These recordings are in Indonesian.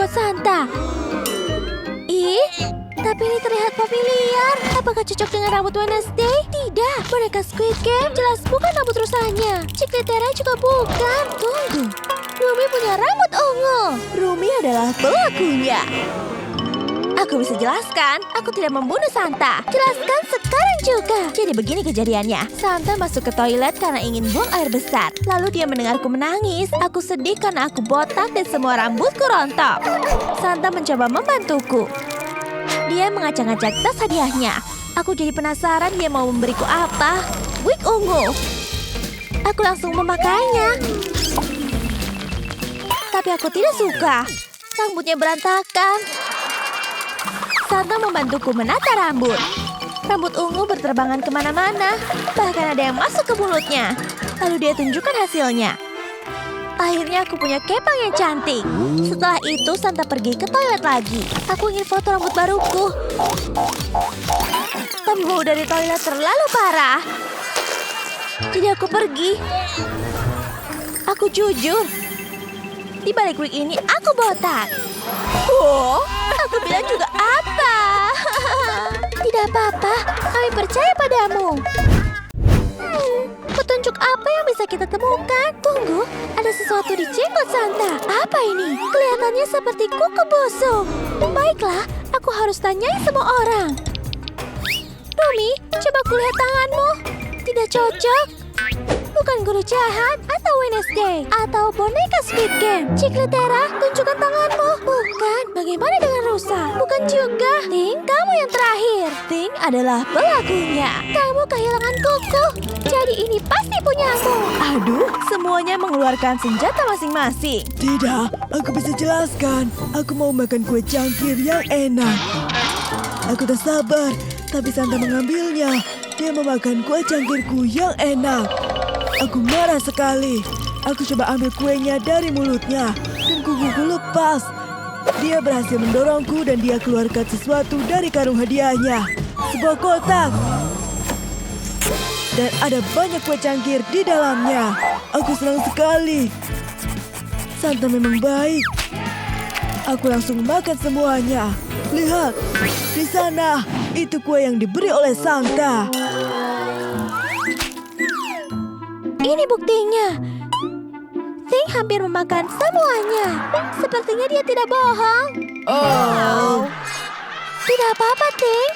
jenggot Santa. Ih, tapi ini terlihat familiar. Apakah cocok dengan rambut Wednesday? Tidak, boneka Squid Game jelas bukan rambut rusanya. Chicletera juga bukan. Tunggu, Rumi punya rambut ungu. Rumi adalah pelakunya. Aku bisa jelaskan, aku tidak membunuh Santa. Jelaskan sekarang juga. Jadi begini kejadiannya. Santa masuk ke toilet karena ingin buang air besar. Lalu dia mendengarku menangis. Aku sedih karena aku botak dan semua rambutku rontok. Santa mencoba membantuku. Dia mengacak-ngacak tas hadiahnya. Aku jadi penasaran dia mau memberiku apa. Wig ungu. Aku langsung memakainya. Tapi aku tidak suka. Rambutnya berantakan. Santa membantuku menata rambut. Rambut ungu berterbangan kemana-mana. Bahkan ada yang masuk ke mulutnya. Lalu dia tunjukkan hasilnya. Akhirnya aku punya kepang yang cantik. Setelah itu Santa pergi ke toilet lagi. Aku ingin foto rambut baruku. Tapi bau dari toilet terlalu parah. Jadi aku pergi. Aku jujur. Di balik wig ini aku botak. Oh, aku bilang juga apa? Tidak apa-apa, kami percaya padamu. Petunjuk apa yang bisa kita temukan? Tunggu, ada sesuatu di jenggot Santa. Apa ini? Kelihatannya seperti kuku busuk. Baiklah, aku harus tanyai semua orang. Rumi, coba kulihat tanganmu. Tidak cocok. Bukan guru jahat atau Wednesday atau boneka Squid Game. Chicletera, tunjukkan tanganmu. Bukan. Bagaimana dengan Rusa? Bukan juga. Ting, kamu yang terakhir. Ting adalah pelakunya. Kamu kehilangan kuku. Jadi ini pasti punyamu. Aduh, semuanya mengeluarkan senjata masing-masing. Tidak, aku bisa jelaskan. Aku mau makan kue cangkir yang enak. Aku tak sabar, tapi Santa mengambilnya. Dia memakan kue cangkirku yang enak. Aku marah sekali. Aku coba ambil kuenya dari mulutnya dan kukuku lepas. Dia berhasil mendorongku dan dia keluarkan sesuatu dari karung hadiahnya. Sebuah kotak. Dan ada banyak kue cangkir di dalamnya. Aku senang sekali. Santa memang baik. Aku langsung makan semuanya. Lihat, di sana. Itu kue yang diberi oleh Santa. Ini buktinya. Ting hampir memakan semuanya. Sepertinya dia tidak bohong. Oh. Tidak apa-apa, Ting.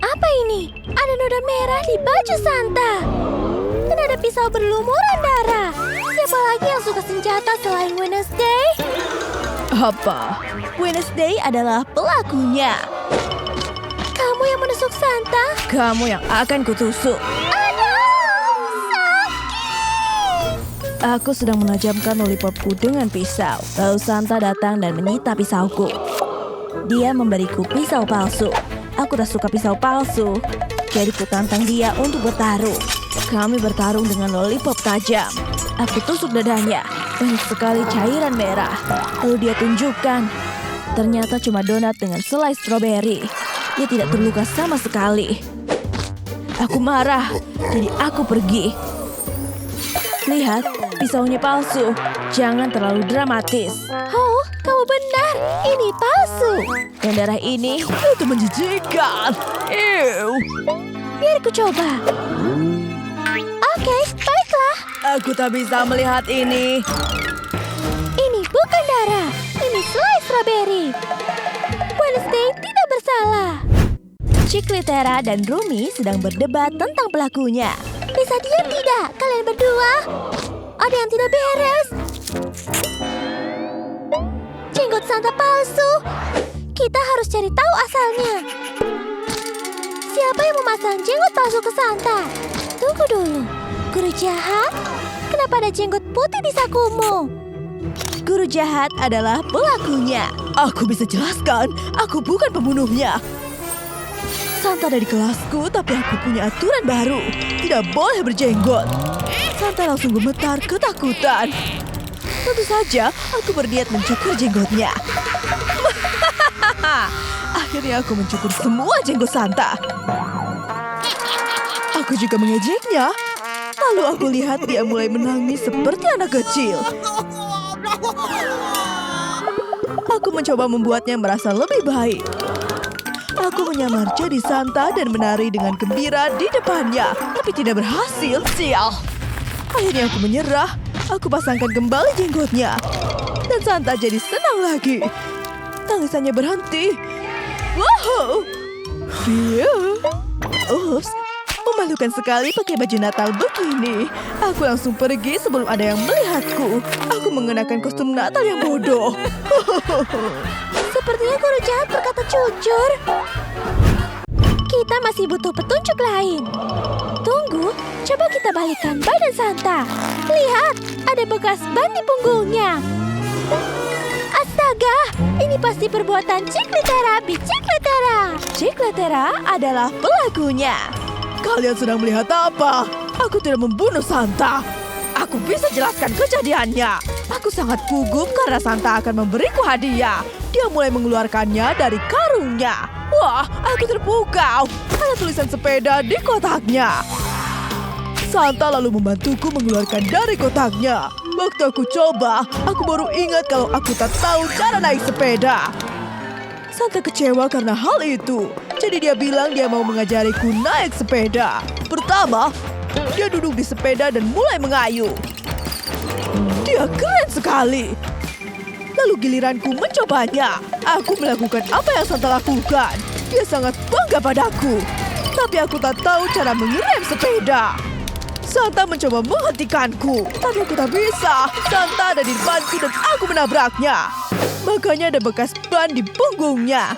Apa ini? Ada noda merah di baju Santa. Dan ada pisau berlumuran darah. Siapa lagi yang suka senjata selain Wednesday? Apa? Wednesday adalah pelakunya. Kamu yang menusuk Santa? Kamu yang akan kutusuk. Aku sedang menajamkan lollipopku dengan pisau. Lalu Santa datang dan menyita pisauku. Dia memberiku pisau palsu. Aku tak suka pisau palsu. Jadi ku tantang dia untuk bertarung. Kami bertarung dengan lollipop tajam. Aku tusuk dadanya. Banyak sekali cairan merah. Lalu dia tunjukkan. Ternyata cuma donat dengan selai stroberi. Dia tidak terluka sama sekali. Aku marah. Jadi aku pergi. Lihat, pisaunya palsu. Jangan terlalu dramatis. Oh, kamu benar. Ini palsu. Dan darah ini itu menjijikkan. Ew. Biar ku coba. Oke, baiklah. Aku tak bisa melihat ini. Ini bukan darah. Ini selai strawberry. Wednesday tidak bersalah. Chicletera dan Rumi sedang berdebat tentang pelakunya. Bisa diam tidak, kalian berdua? Ada yang tidak beres. Jenggot Santa palsu. Kita harus cari tahu asalnya. Siapa yang memasang jenggot palsu ke Santa? Tunggu dulu. Guru jahat? Kenapa ada jenggot putih di sakumu? Guru jahat adalah pelakunya. Aku bisa jelaskan. Aku bukan pembunuhnya. Santa ada di kelasku, tapi aku punya aturan baru. Tidak boleh berjenggot. Santa langsung gemetar ketakutan. Tentu saja, aku berniat mencukur jenggotnya. Akhirnya aku mencukur semua jenggot Santa. Aku juga mengejeknya. Lalu aku lihat dia mulai menangis seperti anak kecil. Aku mencoba membuatnya merasa lebih baik. Aku menyamar jadi Santa dan menari dengan gembira di depannya, tapi tidak berhasil. Sial. Akhirnya aku menyerah. Aku pasangkan kembali jenggotnya. Dan Santa jadi senang lagi. Tangisannya berhenti. Wow. Dia. Ups. Memalukan sekali pakai baju Natal begini. Aku langsung pergi sebelum ada yang melihatku. Aku mengenakan kostum Natal yang bodoh. Sepertinya guru jahat berkata jujur. Kita masih butuh petunjuk lain. Tunggu, coba kita balikan ban dan Santa. Lihat, ada bekas ban di punggungnya. Astaga, ini pasti perbuatan Cikletera, Bicikletera. Cikletera adalah pelakunya. Kalian sedang melihat apa? Aku tidak membunuh Santa. Aku bisa jelaskan kejadiannya. Aku sangat gugup karena Santa akan memberiku hadiah. Dia mulai mengeluarkannya dari karungnya. Wah, aku terpukau. Ada tulisan sepeda di kotaknya. Santa lalu membantuku mengeluarkan dari kotaknya. Waktu aku coba, aku baru ingat kalau aku tak tahu cara naik sepeda. Santa kecewa karena hal itu. Jadi dia bilang dia mau mengajariku naik sepeda. Pertama, dia duduk di sepeda dan mulai mengayuh. Dia keren sekali. Lalu giliranku mencobanya. Aku melakukan apa yang Santa lakukan. Dia sangat bangga padaku. Tapi aku tak tahu cara mengerem sepeda. Santa mencoba menghentikanku, tapi aku tak bisa. Santa ada di depanku dan aku menabraknya. Makanya ada bekas ban di punggungnya.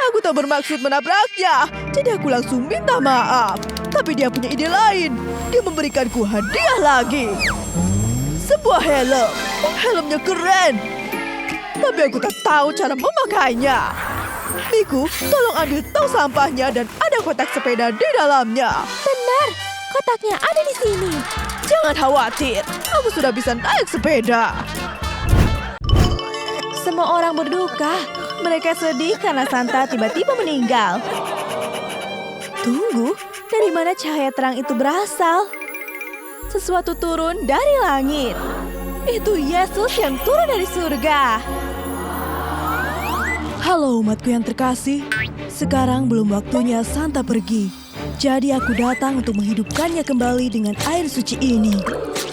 Aku tak bermaksud menabraknya, jadi aku langsung minta maaf. Tapi dia punya ide lain. Dia memberikanku hadiah lagi. Sebuah helm. Helmnya keren. Tapi aku tak tahu cara memakainya. Miku, tolong ambil tong sampahnya dan ada kotak sepeda di dalamnya. Benar, kotaknya ada di sini. Jangan khawatir, aku sudah bisa naik sepeda. Semua orang berduka. Mereka sedih karena Santa tiba-tiba meninggal. Tunggu, dari mana cahaya terang itu berasal? Sesuatu turun dari langit. Itu Yesus yang turun dari surga. Halo umatku yang terkasih. Sekarang belum waktunya Santa pergi. Jadi aku datang untuk menghidupkannya kembali dengan air suci ini.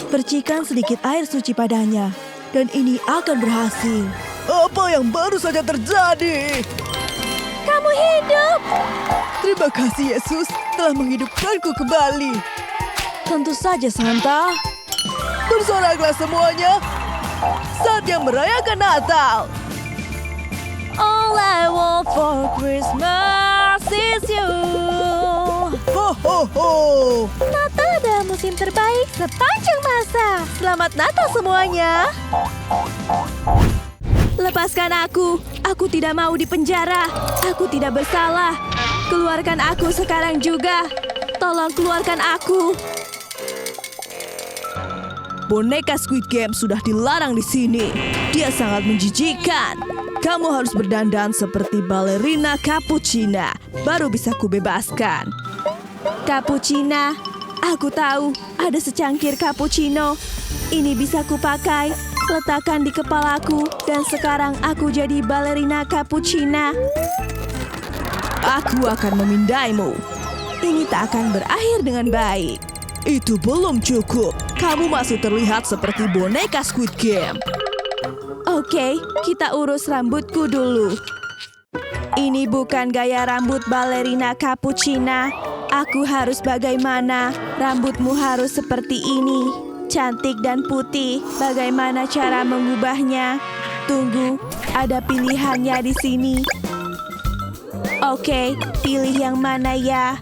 Percikan sedikit air suci padanya. Dan ini akan berhasil. Apa yang baru saja terjadi? Kamu hidup. Terima kasih Yesus telah menghidupkanku kembali. Tentu saja Santa. Bersoraklah semuanya. Saatnya merayakan Natal. All I want for Christmas is you. Ho ho ho. Natal adalah musim terbaik sepanjang masa. Selamat Natal semuanya. Lepaskan aku. Aku tidak mau dipenjara. Aku tidak bersalah. Keluarkan aku sekarang juga. Tolong keluarkan aku. Boneka Squid Game sudah dilarang di sini. Dia sangat menjijikan. Kamu harus berdandan seperti balerina Cappuccina. Baru bisa kubebaskan. Cappuccina. Aku tahu ada secangkir cappuccino. Ini bisa kupakai. Letakkan di kepalaku dan sekarang aku jadi balerina Cappuccina. Aku akan memindaimu. Ini tak akan berakhir dengan baik. Itu belum cukup. Kamu masih terlihat seperti boneka Squid Game. Oke, kita urus rambutku dulu. Ini bukan gaya rambut balerina Cappuccina. Aku harus bagaimana? Rambutmu harus seperti ini. Cantik dan putih, bagaimana cara mengubahnya? Tunggu, ada pilihannya di sini. Oke, pilih yang mana ya?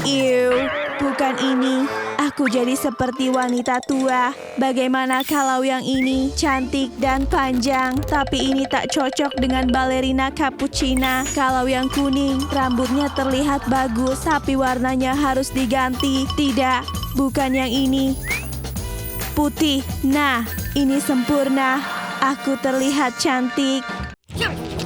Ew, bukan ini. Aku jadi seperti wanita tua. Bagaimana kalau yang ini cantik dan panjang, tapi ini tak cocok dengan balerina Cappuccina. Kalau yang kuning, rambutnya terlihat bagus, tapi warnanya harus diganti. Tidak, bukan yang ini. Putih, nah, ini sempurna. Aku terlihat cantik.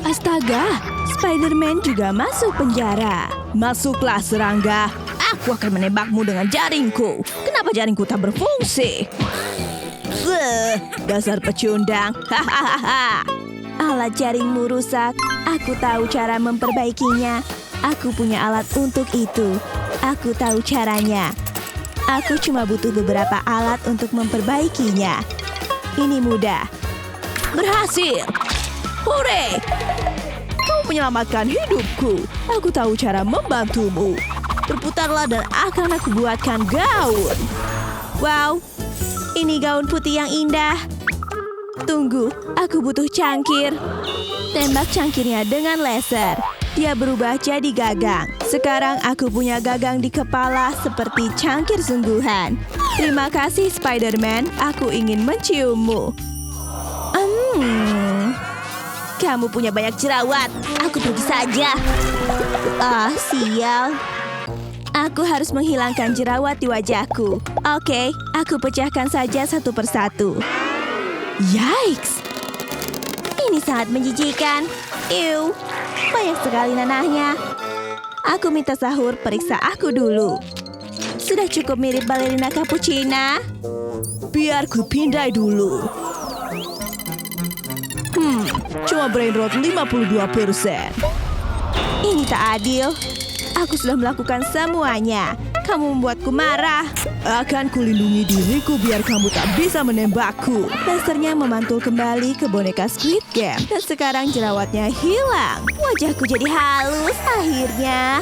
Astaga, Spider-Man juga masuk penjara. Masuklah, serangga. Aku akan menembakmu dengan jaringku. Kenapa jaringku tak berfungsi? Dasar pecundang. Hahaha. Alat jaringmu rusak. Aku tahu cara memperbaikinya. Aku punya alat untuk itu. Aku tahu caranya. Aku cuma butuh beberapa alat untuk memperbaikinya. Ini mudah. Berhasil! Hore! Kau menyelamatkan hidupku. Aku tahu cara membantumu. Berputarlah dan akan aku buatkan gaun. Wow, ini gaun putih yang indah. Tunggu, aku butuh cangkir. Tembak cangkirnya dengan laser. Dia berubah jadi gagang. Sekarang aku punya gagang di kepala seperti cangkir sungguhan. Terima kasih, Spider-Man. Aku ingin menciummu. Kamu punya banyak jerawat. Aku pergi saja. Ah, sial. Aku harus menghilangkan jerawat di wajahku. Oke, aku pecahkan saja satu persatu. Yikes! Ini sangat menjijikan. Ew, banyak sekali nanahnya. Aku minta Sahur periksa aku dulu. Sudah cukup mirip balerina cappuccina? Biar ku pindai dulu. Cuma brain rot 52%. Ini tak adil. Aku sudah melakukan semuanya. Kamu membuatku marah. Akan kulindungi diriku biar kamu tak bisa menembakku. Lasernya memantul kembali ke boneka Squid Game. Dan sekarang jerawatnya hilang. Wajahku jadi halus akhirnya.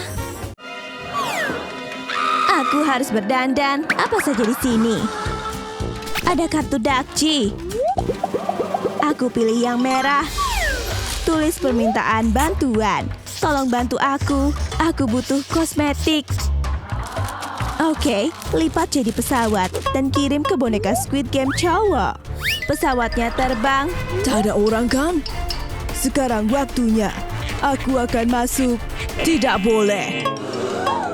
Aku harus berdandan. Apa saja di sini? Ada kartu Dakji. Aku pilih yang merah. Tulis permintaan bantuan. Tolong bantu aku. Aku butuh kosmetik. Oke, lipat jadi pesawat dan kirim ke boneka Squid Game cowok. Pesawatnya terbang. Tak ada orang kan? Sekarang waktunya. Aku akan masuk. Tidak boleh.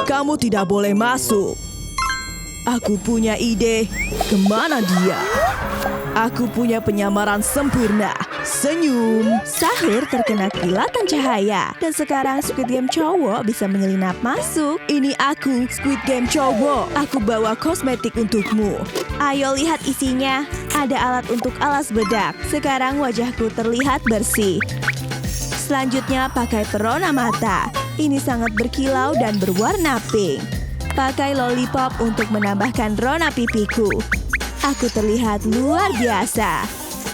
Kamu tidak boleh masuk. Aku punya ide. Kemana dia? Aku punya penyamaran sempurna. Senyum. Sahur terkena kilatan cahaya. Dan sekarang Squid Game cowok bisa menyelinap masuk. Ini aku, Squid Game cowok. Aku bawa kosmetik untukmu. Ayo lihat isinya. Ada alat untuk alas bedak. Sekarang wajahku terlihat bersih. Selanjutnya pakai perona mata. Ini sangat berkilau dan berwarna pink. Pakai lollipop untuk menambahkan rona pipiku. Aku terlihat luar biasa.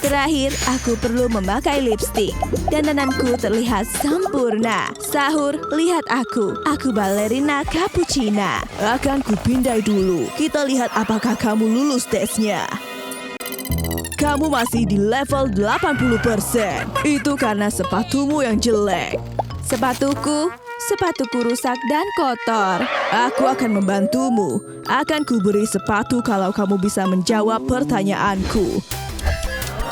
Terakhir, aku perlu memakai lipstik. Dandananku terlihat sempurna. Sahur, lihat aku. Aku balerina cappuccina. Akan kupindai dulu. Kita lihat apakah kamu lulus tesnya. Kamu masih di level 80%. Itu karena sepatumu yang jelek. Sepatuku rusak dan kotor. Aku akan membantumu. Akan kuberi sepatu kalau kamu bisa menjawab pertanyaanku.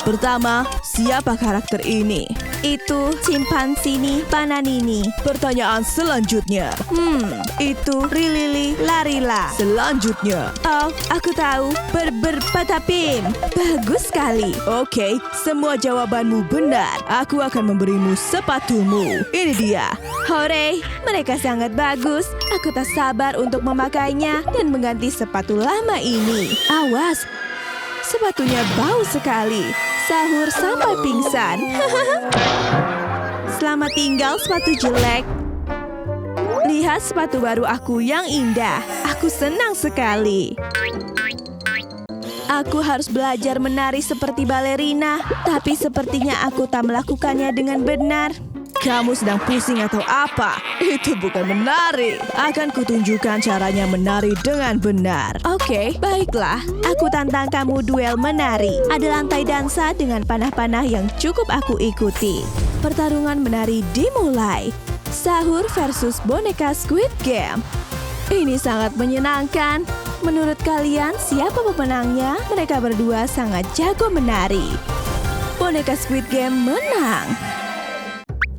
Pertama, siapa karakter ini? Itu Chimpanzini Pananini. Pertanyaan selanjutnya. Itu Rilili Larila. Selanjutnya. Oh, aku tahu. Patapim. Bagus sekali. Oke, semua jawabanmu benar. Aku akan memberimu sepatumu. Ini dia. Hore, mereka sangat bagus. Aku tak sabar untuk memakainya dan mengganti sepatu lama ini. Awas, sepatunya bau sekali. Sahur sampai pingsan. Selamat tinggal sepatu jelek. Lihat sepatu baru aku yang indah. Aku senang sekali. Aku harus belajar menari seperti balerina. Tapi sepertinya aku tak melakukannya dengan benar. Kamu sedang pusing atau apa? Itu bukan menari. Akan kutunjukkan caranya menari dengan benar. Oke, baiklah. Aku tantang kamu duel menari. Ada lantai dansa dengan panah-panah yang cukup aku ikuti. Pertarungan menari dimulai. Sahur versus boneka Squid Game. Ini sangat menyenangkan. Menurut kalian, siapa pemenangnya? Mereka berdua sangat jago menari. Boneka Squid Game menang.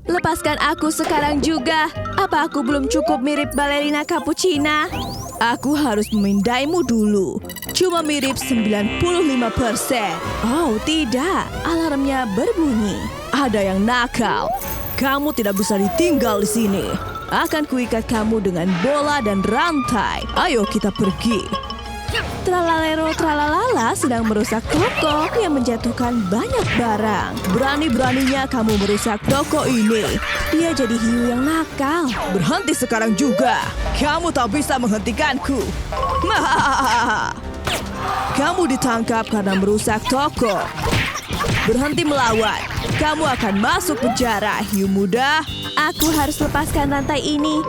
Lepaskan aku sekarang juga. Apa aku belum cukup mirip balerina cappuccina? Aku harus memindaimu dulu. Cuma mirip 95%. Oh, tidak. Alarmnya berbunyi. Ada yang nakal. Kamu tidak bisa ditinggal di sini. Akan kuikat kamu dengan bola dan rantai. Ayo kita pergi. Tralalero tralalala sedang merusak toko yang menjatuhkan banyak barang. Berani-beraninya kamu merusak toko ini. Dia jadi hiu yang nakal. Berhenti sekarang juga. Kamu tak bisa menghentikanku. Kamu ditangkap karena merusak toko. Berhenti melawan. Kamu akan masuk penjara, hiu muda. Aku harus lepaskan rantai ini.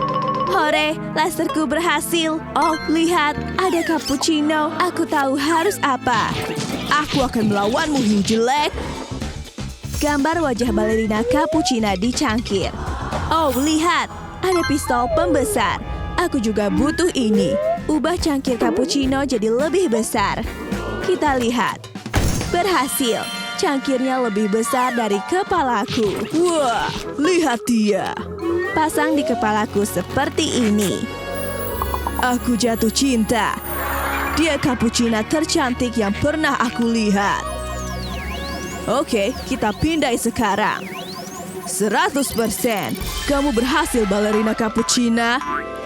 Hore, laserku berhasil. Oh, lihat, ada cappuccino. Aku tahu harus apa. Aku akan melawanmu, hiu jelek. Gambar wajah balerina cappuccino dicangkir. Oh, lihat, ada pistol pembesar. Aku juga butuh ini. Ubah cangkir cappuccino jadi lebih besar. Kita lihat. Berhasil. Cangkirnya lebih besar dari kepalaku. Wah, lihat dia. Pasang di kepalaku seperti ini. Aku jatuh cinta. Dia cappuccino tercantik yang pernah aku lihat. Oke, kita pindai sekarang. 100%. Kamu berhasil, balerina cappuccino.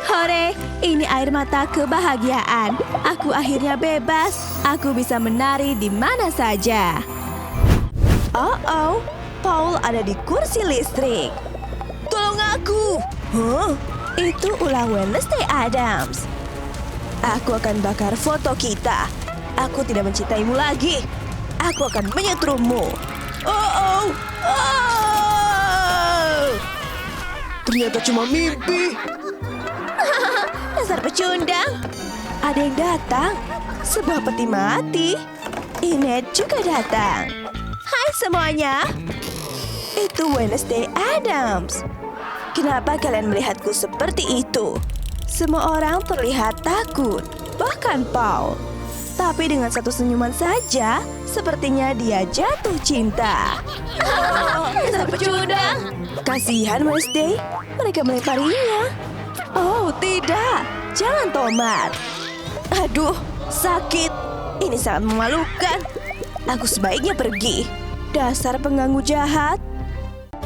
Hore, ini air mata kebahagiaan. Aku akhirnya bebas. Aku bisa menari di mana saja. Oh, Paul ada di kursi listrik. Tolong aku. Itu ulah Wednesday Addams. Aku akan bakar foto kita. Aku tidak mencintaimu lagi. Aku akan menyetrummu. Oh. Ternyata cuma mimpi. Dasar pecundang. Ada yang datang. Sebuah peti mati. Inet juga datang. Hai semuanya. Itu Wednesday Addams. Kenapa kalian melihatku seperti itu? Semua orang terlihat takut. Bahkan Paul. Tapi dengan satu senyuman saja, sepertinya dia jatuh cinta. Dasar pecundang. Kasihan Wednesday. Mereka melemparinya. Oh tidak. Jangan tomat. Aduh, sakit. Ini sangat memalukan. Aku sebaiknya pergi. Dasar pengganggu jahat.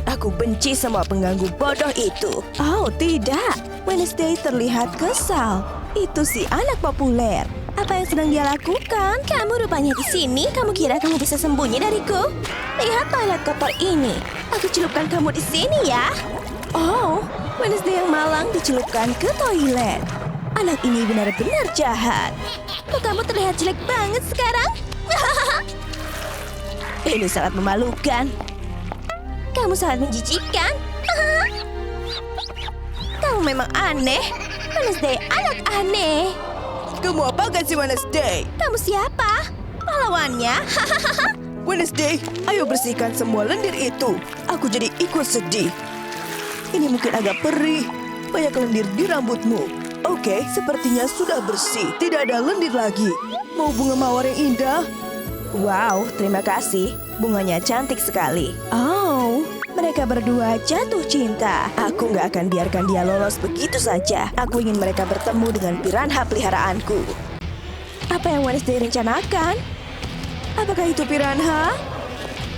Aku benci semua pengganggu bodoh itu. Oh, tidak. Wednesday terlihat kesal. Itu si anak populer. Apa yang sedang dia lakukan? Kamu rupanya di sini. Kamu kira kamu bisa sembunyi dariku? Lihat toilet kotor ini. Aku celupkan kamu di sini ya. Oh, Wednesday yang malang dicelupkan ke toilet. Anak ini benar-benar jahat. Kok kamu terlihat jelek banget sekarang? Ini sangat memalukan. Kamu sangat menjijikkan. Kamu memang aneh. Wednesday, anak aneh. Kamu apakan si Wednesday? Kamu siapa? Pahlawannya? Wednesday, ayo bersihkan semua lendir itu. Aku jadi ikut sedih. Ini mungkin agak perih. Banyak lendir di rambutmu. Oke, sepertinya sudah bersih. Tidak ada lendir lagi. Mau bunga mawar yang indah? Wow, terima kasih. Bunganya cantik sekali. Oh, mereka berdua jatuh cinta. Aku nggak akan biarkan dia lolos begitu saja. Aku ingin mereka bertemu dengan piranha peliharaanku. Apa yang Wednesday rencanakan? Apakah itu piranha?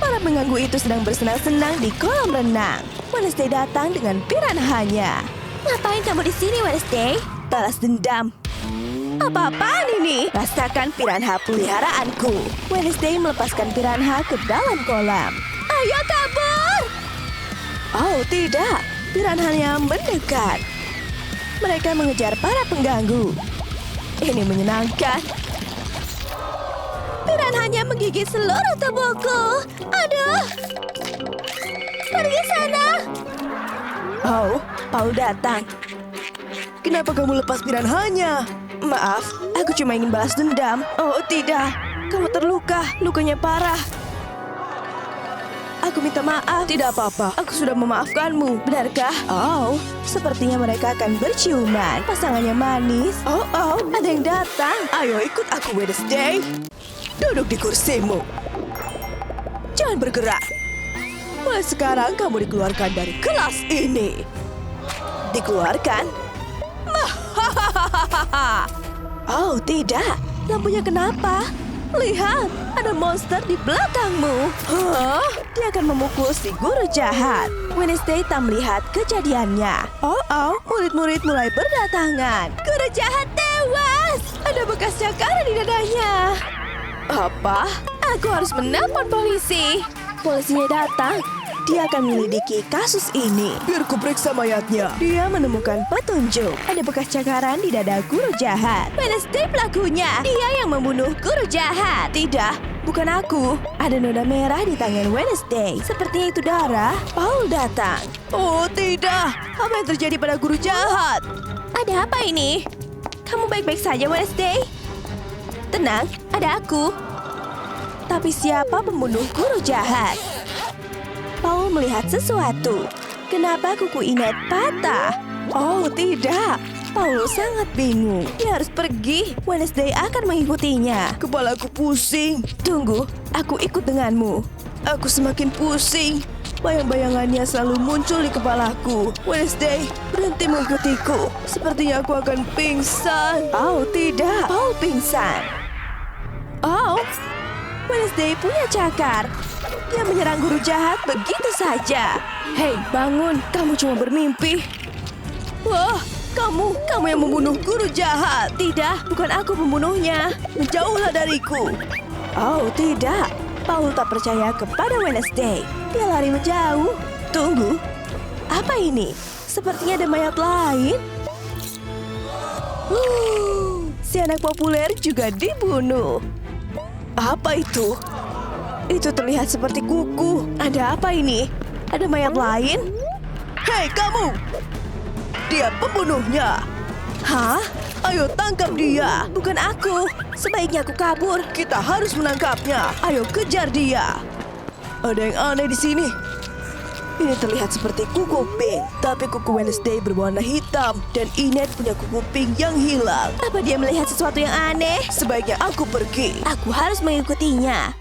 Para pengganggu itu sedang bersenang-senang di kolam renang. Wednesday datang dengan piranhanya. Ngapain kamu di sini, Wednesday? Balas dendam. Apa-apaan ini? Rasakan piranha peliharaanku. Wednesday melepaskan piranha ke dalam kolam. Ayo kabur! Oh tidak, piranhanya mendekat. Mereka mengejar para pengganggu. Ini menyenangkan. Piranhanya menggigit seluruh tubuhku. Aduh! Pergi sana! Oh, Paul datang. Kenapa kamu lepas piranhanya? Maaf, aku cuma ingin balas dendam. Oh tidak, kamu terluka, lukanya parah. Aku minta maaf. Tidak apa-apa, aku sudah memaafkanmu. Benarkah? Oh, sepertinya mereka akan berciuman. Pasangannya manis. Oh, ada yang datang. Ayo ikut aku, Wednesday. Duduk di kursimu. Jangan bergerak. Mulai sekarang kamu dikeluarkan dari kelas ini. Dikeluarkan? Oh tidak, lampunya kenapa? Lihat, ada monster di belakangmu. Hah? Dia akan memukul si guru jahat. Wednesday tak melihat kejadiannya. Oh, murid-murid mulai berdatangan. Guru jahat tewas. Ada bekas cakaran di dadanya. Apa? Aku harus menelpon polisi. Polisinya datang. Dia akan menyelidiki kasus ini. Biar ku periksa mayatnya. Dia menemukan petunjuk. Ada bekas cakaran di dada guru jahat. Wednesday pelakunya. Dia yang membunuh guru jahat. Tidak, bukan aku. Ada noda merah di tangan Wednesday. Sepertinya itu darah. Paul datang. Oh tidak. Apa yang terjadi pada guru jahat? Ada apa ini? Kamu baik-baik saja, Wednesday? Tenang, ada aku. Tapi siapa pembunuh guru jahat? Paul melihat sesuatu. Kenapa kuku Inet patah? Oh tidak. Paul sangat bingung. Dia harus pergi. Wednesday akan mengikutinya. Kepalaku pusing. Tunggu, aku ikut denganmu. Aku semakin pusing. Bayang-bayangannya selalu muncul di kepalaku. Wednesday, berhenti mengikutiku. Sepertinya aku akan pingsan. Oh tidak, Paul pingsan. Oh, Wednesday punya cakar. Dia menyerang guru jahat begitu saja. Hei, bangun. Kamu cuma bermimpi. Wah, kamu yang membunuh guru jahat. Tidak, bukan aku pembunuhnya. Menjauhlah dariku. Oh, tidak. Paul tak percaya kepada Wednesday. Dia lari menjauh. Tunggu. Apa ini? Sepertinya ada mayat lain. Si anak populer juga dibunuh. Apa itu? Itu terlihat seperti kuku. Ada apa ini? Ada mayat lain? Hei kamu! Dia pembunuhnya. Hah? Ayo tangkap dia. Bukan aku. Sebaiknya aku kabur. Kita harus menangkapnya. Ayo kejar dia. Ada yang aneh di sini. Ini terlihat seperti kuku pink. Tapi kuku Wednesday berwarna hitam. Dan Inet punya kuku pink yang hilang. Apa dia melihat sesuatu yang aneh? Sebaiknya aku pergi. Aku harus mengikutinya.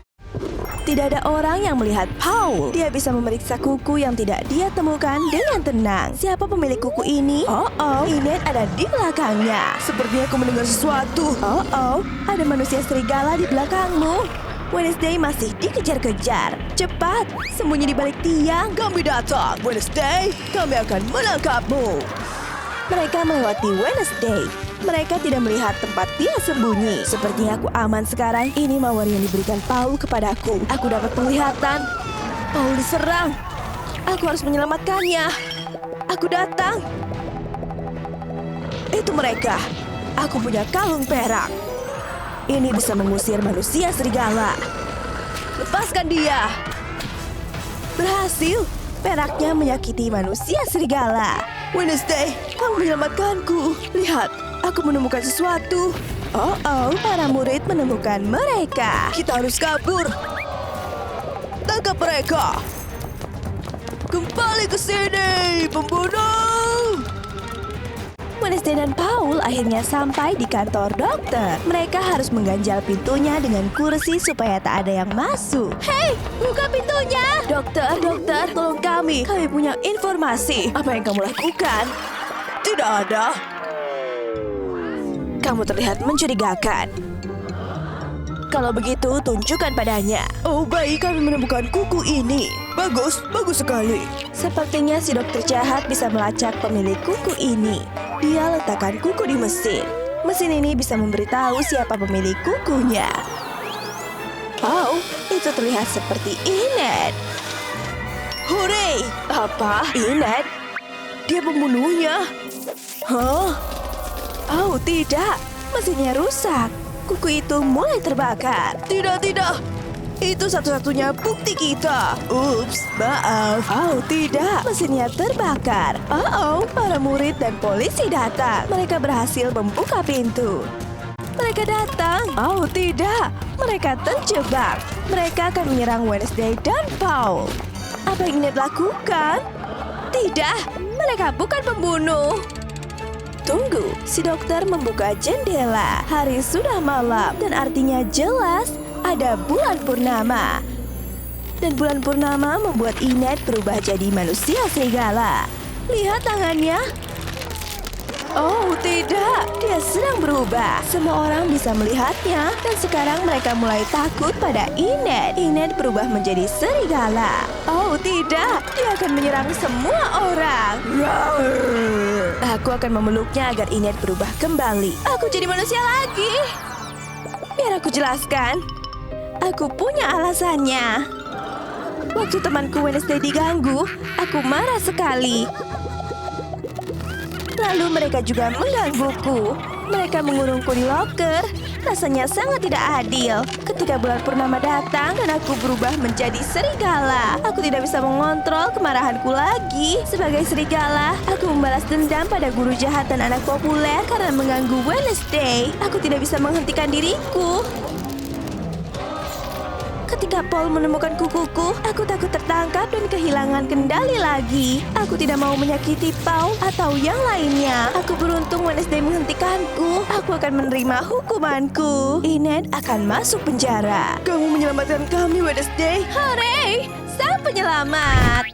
Tidak ada orang yang melihat Paul. Dia bisa memeriksa kuku yang tidak dia temukan dengan tenang. Siapa pemilik kuku ini? Oh, Inet ada di belakangnya. Sepertinya aku mendengar sesuatu. Oh, ada manusia serigala di belakangmu. Wednesday masih dikejar-kejar. Cepat, sembunyi di balik tiang. Kami datang, Wednesday. Kami akan menangkapmu. Mereka melewati Wednesday. Mereka tidak melihat tempat dia sembunyi. Sepertinya aku aman sekarang. Ini mawar yang diberikan Paul kepadaku. Aku dapat penglihatan. Paul diserang. Aku harus menyelamatkannya. Aku datang. Itu mereka. Aku punya kalung perak. Ini bisa mengusir manusia serigala. Lepaskan dia. Berhasil. Peraknya menyakiti manusia serigala. Wednesday, kamu menyelamatkanku. Lihat. Aku menemukan sesuatu. Oh, para murid menemukan mereka. Kita harus kabur. Tangkap mereka. Kembali ke sini, pembunuh. Wednesday dan Paul akhirnya sampai di kantor dokter. Mereka harus mengganjal pintunya dengan kursi supaya tak ada yang masuk. Hei, buka pintunya. Dokter, tolong kami. Kami punya informasi. Apa yang kamu lakukan? Tidak ada. Kamu terlihat mencurigakan. Kalau begitu, tunjukkan padanya. Oh, baik, kami menemukan kuku ini. Bagus sekali. Sepertinya si dokter jahat bisa melacak pemilik kuku ini. Dia letakkan kuku di mesin. Mesin ini bisa memberitahu siapa pemilik kukunya. Oh, itu terlihat seperti Inet. Hore! Apa? Inet? Dia pembunuhnya? Hah? Oh tidak, mesinnya rusak. Kuku itu mulai terbakar. Tidak. Itu satu-satunya bukti kita. Ups, maaf. Oh tidak, mesinnya terbakar. Oh, para murid dan polisi datang. Mereka berhasil membuka pintu. Mereka datang. Oh tidak, mereka terjebak. Mereka akan menyerang Wednesday dan Paul. Apa yang Inet lakukan? Tidak, mereka bukan pembunuh. Tunggu, si dokter membuka jendela. Hari sudah malam dan artinya jelas ada bulan purnama. Dan bulan purnama membuat Inet berubah jadi manusia serigala. Lihat tangannya. Oh tidak, dia sedang berubah. Semua orang bisa melihatnya dan sekarang mereka mulai takut pada Enid. Enid berubah menjadi serigala. Oh tidak, dia akan menyerang semua orang. Roar. Aku akan memeluknya agar Enid berubah kembali. Aku jadi manusia lagi. Biar aku jelaskan. Aku punya alasannya. Waktu temanku Wednesday diganggu, aku marah sekali. Lalu mereka juga menggangguku. Mereka mengurungku di loker. Rasanya sangat tidak adil. Ketika bulan purnama datang dan aku berubah menjadi serigala, aku tidak bisa mengontrol kemarahanku lagi. Sebagai serigala, aku membalas dendam pada guru jahat dan anak populer karena mengganggu Wednesday. Aku tidak bisa menghentikan diriku. Ketika Paul menemukan kukuku, aku takut tertangkap dan kehilangan kendali lagi. Aku tidak mau menyakiti Paul atau yang lainnya. Aku beruntung Wednesday menghentikanku. Aku akan menerima hukumanku. Enid akan masuk penjara. Kamu menyelamatkan kami, Wednesday. Hooray! Sang penyelamat!